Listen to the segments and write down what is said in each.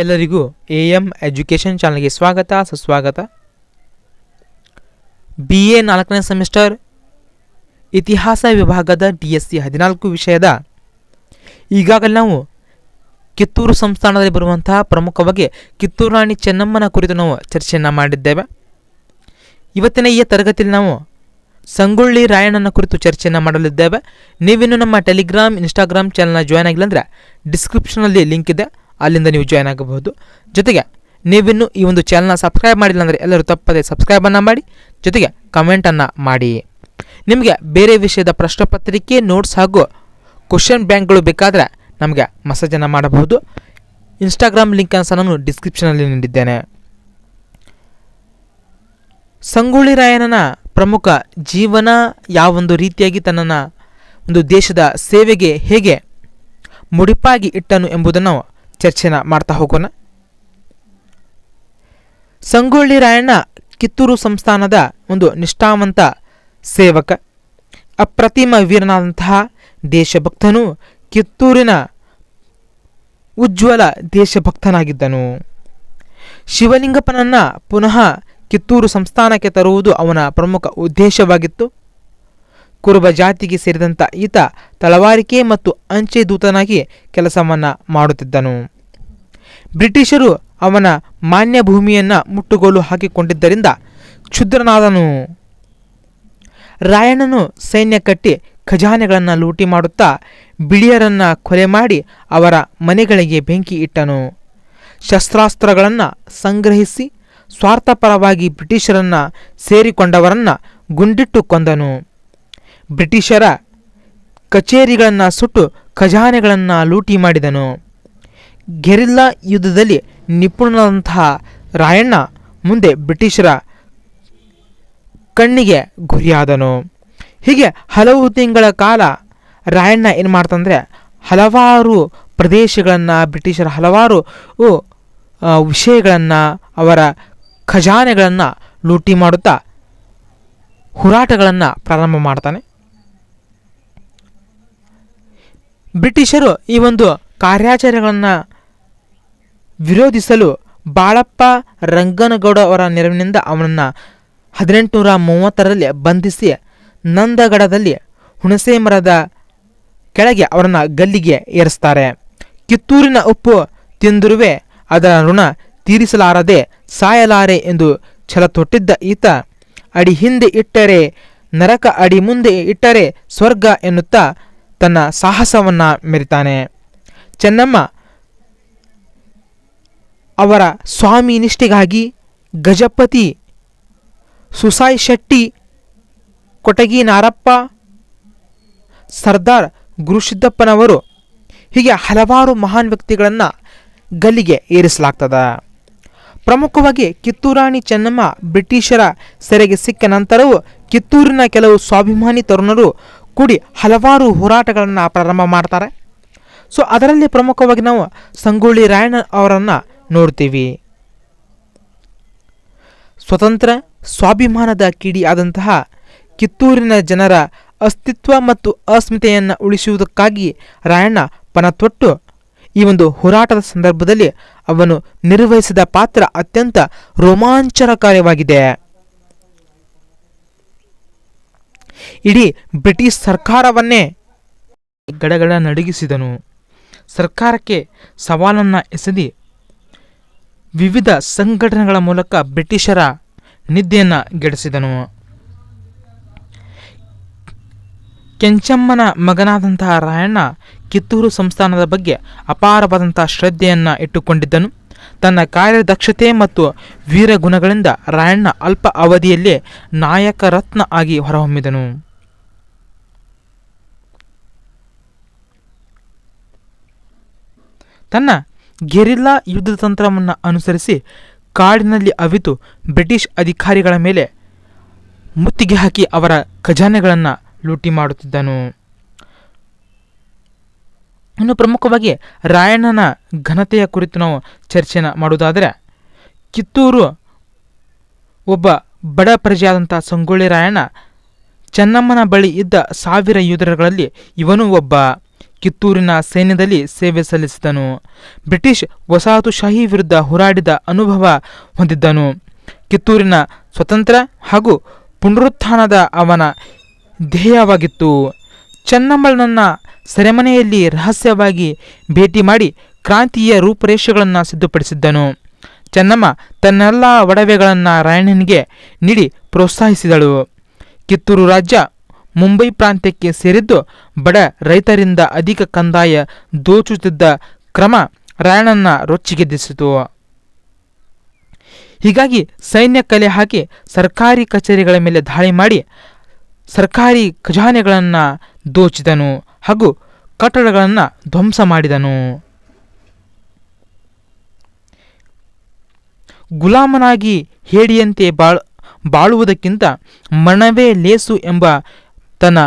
ಎಲ್ಲರಿಗೂ am education ಚಾನಲ್ಗೆ ಸ್ವಾಗತ ಸುಸ್ವಾಗತ. BA 4ನೇ ಸೆಮಿಸ್ಟರ್ ಇತಿಹಾಸ ವಿಭಾಗದ DSC 14 ವಿಷಯದ ಈಗಾಗಲೇ ನಾವು ಕಿತ್ತೂರು ಸಂಸ್ಥಾನದಲ್ಲಿ ಬರುವಂತಹ ಪ್ರಮುಖವಾಗಿ ಕಿತ್ತೂರು ರಾಣಿ ಚೆನ್ನಮ್ಮನ ಕುರಿತು ನಾವು ಚರ್ಚೆಯನ್ನು ಮಾಡಿದ್ದೇವೆ. ಇವತ್ತಿನ ಈ ತರಗತಿಯಲ್ಲಿ ನಾವು ಸಂಗೊಳ್ಳಿ ರಾಯಣ್ಣನ ಕುರಿತು ಚರ್ಚೆಯನ್ನು ಮಾಡಲಿದ್ದೇವೆ. ನೀವಿನ್ನು ನಮ್ಮ ಟೆಲಿಗ್ರಾಮ್ ಇನ್ಸ್ಟಾಗ್ರಾಮ್ ಚಾನಲ್ನ ಜಾಯ್ನ್ ಆಗಿಲ್ಲ ಅಂದರೆ ಡಿಸ್ಕ್ರಿಪ್ಷನಲ್ಲಿ ಲಿಂಕ್ ಇದೆ, ಅಲ್ಲಿಂದ ನೀವು ಜಾಯ್ನ್ ಆಗಬಹುದು. ಜೊತೆಗೆ ನೀವಿನ್ನು ಈ ಒಂದು ಚಾನಲ್ನ ಸಬ್ಸ್ಕ್ರೈಬ್ ಮಾಡಿಲ್ಲ ಅಂದರೆ ಎಲ್ಲರೂ ತಪ್ಪದೆ ಸಬ್ಸ್ಕ್ರೈಬನ್ನು ಮಾಡಿ, ಜೊತೆಗೆ ಕಮೆಂಟನ್ನು ಮಾಡಿ. ನಿಮಗೆ ಬೇರೆ ವಿಷಯದ ಪ್ರಶ್ನೆ ಪತ್ರಿಕೆ, ನೋಟ್ಸ್ ಹಾಗೂ ಕ್ವಶನ್ ಬ್ಯಾಂಕ್ಗಳು ಬೇಕಾದರೆ ನಮಗೆ ಮೆಸೇಜನ್ನು ಮಾಡಬಹುದು. ಇನ್ಸ್ಟಾಗ್ರಾಮ್ ಲಿಂಕನ್ನು ಸಹ ನಾನು ಡಿಸ್ಕ್ರಿಪ್ಷನಲ್ಲಿ ನೀಡಿದ್ದೇನೆ. ಸಂಗೊಳ್ಳಿ ರಾಯಣ್ಣನ ಪ್ರಮುಖ ಜೀವನ ಯಾವೊಂದು ರೀತಿಯಾಗಿ ತನ್ನನ್ನು ಒಂದು ದೇಶದ ಸೇವೆಗೆ ಹೇಗೆ ಮುಡಿಪಾಗಿ ಇಟ್ಟನು ಎಂಬುದನ್ನು ನಾವು ಚರ್ಚೆನ ಮಾಡ್ತಾ ಹೋಗೋಣ. ಸಂಗೊಳ್ಳಿ ರಾಯಣ್ಣ ಕಿತ್ತೂರು ಸಂಸ್ಥಾನದ ಒಂದು ನಿಷ್ಠಾವಂತ ಸೇವಕ, ಅಪ್ರತಿಮ ವೀರನಾದಂತಹ ದೇಶಭಕ್ತನು, ಕಿತ್ತೂರಿನ ಉಜ್ವಲ ದೇಶಭಕ್ತನಾಗಿದ್ದನು. ಶಿವಲಿಂಗಪ್ಪನನ್ನು ಪುನಃ ಕಿತ್ತೂರು ಸಂಸ್ಥಾನಕ್ಕೆ ತರುವುದು ಅವನ ಪ್ರಮುಖ ಉದ್ದೇಶವಾಗಿತ್ತು. ಕುರುಬ ಜಾತಿಗೆ ಸೇರಿದಂಥ ಈತ ತಳವಾರಿಕೆ ಮತ್ತು ಅಂಚೆ ದೂತನಾಗಿ ಕೆಲಸವನ್ನು ಮಾಡುತ್ತಿದ್ದನು. ಬ್ರಿಟಿಷರು ಅವನ ಮಾನ್ಯ ಭೂಮಿಯನ್ನು ಮುಟ್ಟುಗೋಲು ಹಾಕಿಕೊಂಡಿದ್ದರಿಂದ ಕ್ಷುದ್ರನಾದನು. ರಾಯಣ್ಣನು ಸೈನ್ಯ ಕಟ್ಟಿ ಖಜಾನೆಗಳನ್ನು ಲೂಟಿ ಮಾಡುತ್ತಾ ಬಿಳಿಯರನ್ನು ಕೊಲೆ ಮಾಡಿ ಅವರ ಮನೆಗಳಿಗೆ ಬೆಂಕಿ ಇಟ್ಟನು. ಶಸ್ತ್ರಾಸ್ತ್ರಗಳನ್ನು ಸಂಗ್ರಹಿಸಿ ಸ್ವಾರ್ಥಪರವಾಗಿ ಬ್ರಿಟಿಷರನ್ನು ಸೇರಿಕೊಂಡವರನ್ನು ಗುಂಡಿಟ್ಟು ಕೊಂದನು. ಬ್ರಿಟಿಷರ ಕಚೇರಿಗಳನ್ನು ಸುಟ್ಟು ಖಜಾನೆಗಳನ್ನು ಲೂಟಿ ಮಾಡಿದನು. ಗೆರಿಲ್ಲಾ ಯುದ್ಧದಲ್ಲಿ ನಿಪುಣನಾದಂತಹ ರಾಯಣ್ಣ ಮುಂದೆ ಬ್ರಿಟಿಷರ ಕಣ್ಣಿಗೆ ಗುರಿಯಾದನು. ಹೀಗೆ ಹಲವು ತಿಂಗಳ ಕಾಲ ರಾಯಣ್ಣ ಏನು ಮಾಡ್ತಂದರೆ ಹಲವಾರು ಪ್ರದೇಶಗಳನ್ನು, ಬ್ರಿಟಿಷರ ಹಲವಾರು ವಿಷಯಗಳನ್ನು, ಅವರ ಖಜಾನೆಗಳನ್ನು ಲೂಟಿ ಮಾಡುತ್ತಾ ಹೋರಾಟಗಳನ್ನು ಪ್ರಾರಂಭ ಮಾಡ್ತಾನೆ. ಬ್ರಿಟಿಷರು ಈ ಒಂದು ಕಾರ್ಯಾಚರಣೆಗಳನ್ನು ವಿರೋಧಿಸಲು ಬಾಳಪ್ಪ ರಂಗನಗೌಡ ಅವರ ನೆರವಿನಿಂದ ಅವನನ್ನು 1830ರಲ್ಲಿ ಬಂಧಿಸಿ ನಂದಗಡದಲ್ಲಿ ಹುಣಸೆ ಮರದ ಕೆಳಗೆ ಅವರನ್ನು ಗಲ್ಲಿಗೆ ಏರಿಸ್ತಾರೆ. ಕಿತ್ತೂರಿನ ಉಪ್ಪು ತಿಂದಿರುವೆ, ಅದರ ಋಣ ತೀರಿಸಲಾರದೆ ಸಾಯಲಾರೆ ಎಂದು ಛಲ ತೊಟ್ಟಿದ್ದ ಈತ ಅಡಿ ಹಿಂದೆ ಇಟ್ಟರೆ ನರಕ, ಅಡಿ ಮುಂದೆ ಇಟ್ಟರೆ ಸ್ವರ್ಗ ಎನ್ನುತ್ತಾ ತನ್ನ ಸಾಹಸವನ್ನು ಮೆರಿತಾನೆ. ಚೆನ್ನಮ್ಮ ಅವರ ಸ್ವಾಮಿ ನಿಷ್ಠೆಗಾಗಿ ಗಜಪತಿ, ಸುಸಾಯಿ ಶೆಟ್ಟಿ, ಕೊಟಗಿ ನಾರಪ್ಪ, ಸರ್ದಾರ್ ಗುರುಸಿದ್ದಪ್ಪನವರು ಹೀಗೆ ಹಲವಾರು ಮಹಾನ್ ವ್ಯಕ್ತಿಗಳನ್ನು ಗಲ್ಲಿಗೆ ಏರಿಸಲಾಗ್ತದೆ. ಪ್ರಮುಖವಾಗಿ ಕಿತ್ತೂರಾಣಿ ಚೆನ್ನಮ್ಮ ಬ್ರಿಟಿಷರ ಸೆರೆಗೆ ಸಿಕ್ಕ ನಂತರವೂ ಕಿತ್ತೂರಿನ ಕೆಲವು ಸ್ವಾಭಿಮಾನಿ ತರುಣರು ಕೂಡಿ ಹಲವಾರು ಹೋರಾಟಗಳನ್ನು ಪ್ರಾರಂಭ ಮಾಡ್ತಾರೆ. ಸೊ ಅದರಲ್ಲಿ ಪ್ರಮುಖವಾಗಿ ನಾವು ಸಂಗೊಳ್ಳಿ ರಾಯಣ್ಣ ಅವರನ್ನು ನೋಡ್ತೀವಿ. ಸ್ವತಂತ್ರ ಸ್ವಾಭಿಮಾನದ ಕಿಡಿ ಆದಂತಹ ಕಿತ್ತೂರಿನ ಜನರ ಅಸ್ತಿತ್ವ ಮತ್ತು ಅಸ್ಮಿತೆಯನ್ನು ಉಳಿಸುವುದಕ್ಕಾಗಿ ರಾಯಣ್ಣ ಪಣತೊಟ್ಟು ಈ ಒಂದು ಹೋರಾಟದ ಸಂದರ್ಭದಲ್ಲಿ ಅವನು ನಿರ್ವಹಿಸಿದ ಪಾತ್ರ ಅತ್ಯಂತ ರೋಮಾಂಚನಕಾರಿಯಾಗಿದೆ. ಇಡೀ ಬ್ರಿಟಿಷ್ ಸರ್ಕಾರವನ್ನೇ ಗಡಗಡ ನಡುಗಿಸಿದನು. ಸರ್ಕಾರಕ್ಕೆ ಸವಾಲನ್ನು ಎಸೆದಿ ವಿವಿಧ ಸಂಘಟನೆಗಳ ಮೂಲಕ ಬ್ರಿಟಿಷರ ನಿದ್ದೆಯನ್ನು ಗೆಡಿಸಿದನು. ಕೆಂಚಮ್ಮನ ಮಗನಾದಂತಹ ರಾಯಣ್ಣ ಕಿತ್ತೂರು ಸಂಸ್ಥಾನದ ಬಗ್ಗೆ ಅಪಾರವಾದಂತಹ ಶ್ರದ್ಧೆಯನ್ನು ಇಟ್ಟುಕೊಂಡಿದ್ದನು. ತನ್ನ ಕಾರ್ಯದಕ್ಷತೆ ಮತ್ತು ವೀರಗುಣಗಳಿಂದ ರಾಯಣ್ಣ ಅಲ್ಪ ಅವಧಿಯಲ್ಲೇ ನಾಯಕ ರತ್ನ ಆಗಿ ಹೊರಹೊಮ್ಮಿದನು. ತನ್ನ ಗೆರಿಲ್ಲಾ ಯುದ್ಧ ತಂತ್ರವನ್ನು ಅನುಸರಿಸಿ ಕಾಡಿನಲ್ಲಿ ಅವಿತು ಬ್ರಿಟಿಷ್ ಅಧಿಕಾರಿಗಳ ಮೇಲೆ ಮುತ್ತಿಗೆ ಹಾಕಿ ಅವರ ಖಜಾನೆಗಳನ್ನು ಲೂಟಿ ಮಾಡುತ್ತಿದ್ದನು. ಇನ್ನು ಪ್ರಮುಖವಾಗಿ ರಾಯಣ್ಣನ ಘನತೆಯ ಕುರಿತು ನಾವು ಚರ್ಚೆನ ಮಾಡುವುದಾದರೆ, ಕಿತ್ತೂರು ಒಬ್ಬ ಬಡ ಪ್ರಜೆಯಾದಂಥ ಸಂಗೊಳ್ಳಿ ರಾಯಣ್ಣ ಚೆನ್ನಮ್ಮನ ಬಳಿ ಇದ್ದ 1000 ಯೋಧರುಗಳಲ್ಲಿ ಇವನು ಒಬ್ಬ. ಕಿತ್ತೂರಿನ ಸೈನ್ಯದಲ್ಲಿ ಸೇವೆ ಸಲ್ಲಿಸಿದನು. ಬ್ರಿಟಿಷ್ ವಸಾಹತುಶಾಹಿ ವಿರುದ್ಧ ಹೋರಾಡಿದ ಅನುಭವ ಹೊಂದಿದ್ದನು. ಕಿತ್ತೂರಿನ ಸ್ವತಂತ್ರ ಹಾಗೂ ಪುನರುತ್ಥಾನದ ಅವನ ಧ್ಯೇಯವಾಗಿತ್ತು. ಚೆನ್ನಮ್ಮಳನ್ನು ಸೆರೆಮನೆಯಲ್ಲಿ ರಹಸ್ಯವಾಗಿ ಭೇಟಿ ಮಾಡಿ ಕ್ರಾಂತಿಯ ರೂಪುರೇಷೆಗಳನ್ನು ಸಿದ್ಧಪಡಿಸಿದ್ದನು. ಚೆನ್ನಮ್ಮ ತನ್ನೆಲ್ಲ ಒಡವೆಗಳನ್ನು ರಾಯಣ್ಣನಿಗೆ ನೀಡಿ ಪ್ರೋತ್ಸಾಹಿಸಿದಳು. ಕಿತ್ತೂರು ರಾಜ್ಯ ಮುಂಬೈ ಪ್ರಾಂತ್ಯಕ್ಕೆ ಸೇರಿದ್ದು ಬಡ ರೈತರಿಂದ ಅಧಿಕ ಕಂದಾಯ ದೋಚುತ್ತಿದ್ದ ಕ್ರಮ ರಾಯಣ್ಣನ ರೊಚ್ಚಿಗೆದ್ದಿಸಿತು. ಹೀಗಾಗಿ ಸೈನ್ಯ ಕಲೆ ಹಾಕಿ ಸರ್ಕಾರಿ ಕಚೇರಿಗಳ ಮೇಲೆ ದಾಳಿ ಮಾಡಿ ಸರ್ಕಾರಿ ಖಜಾನೆಗಳನ್ನು ದೋಚಿದನು ಹಾಗೂ ಕಟ್ಟಡಗಳನ್ನು ಧ್ವಂಸ ಮಾಡಿದನು. ಗುಲಾಮನಾಗಿ ಹೇಡಿಯಂತೆ ಬಾಳುವುದಕ್ಕಿಂತ ಮರಣವೇ ಲೇಸು ಎಂಬ ತನ್ನ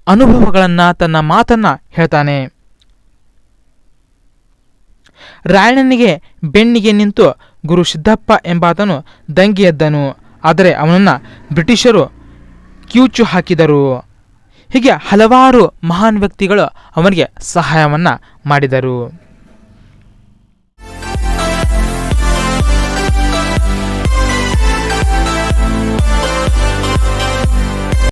ಅನುಭವಗಳನ್ನು ತನ್ನ ಮಾತನ್ನು ಹೇಳ್ತಾನೆ. ರಾಯಣ್ಣನಿಗೆ ಬೆನ್ನಿಗೆ ನಿಂತು ಗುರು ಸಿದ್ದಪ್ಪ ಎಂಬಾತನು ದಂಗೆ ಎದ್ದನು. ಆದರೆ ಅವನನ್ನು ಬ್ರಿಟಿಷರು ಕಿವುಚು ಹಾಕಿದರು. ಹೀಗೆ ಹಲವಾರು ಮಹಾನ್ ವ್ಯಕ್ತಿಗಳು ಅವನಿಗೆ ಸಹಾಯವನ್ನು ಮಾಡಿದರು.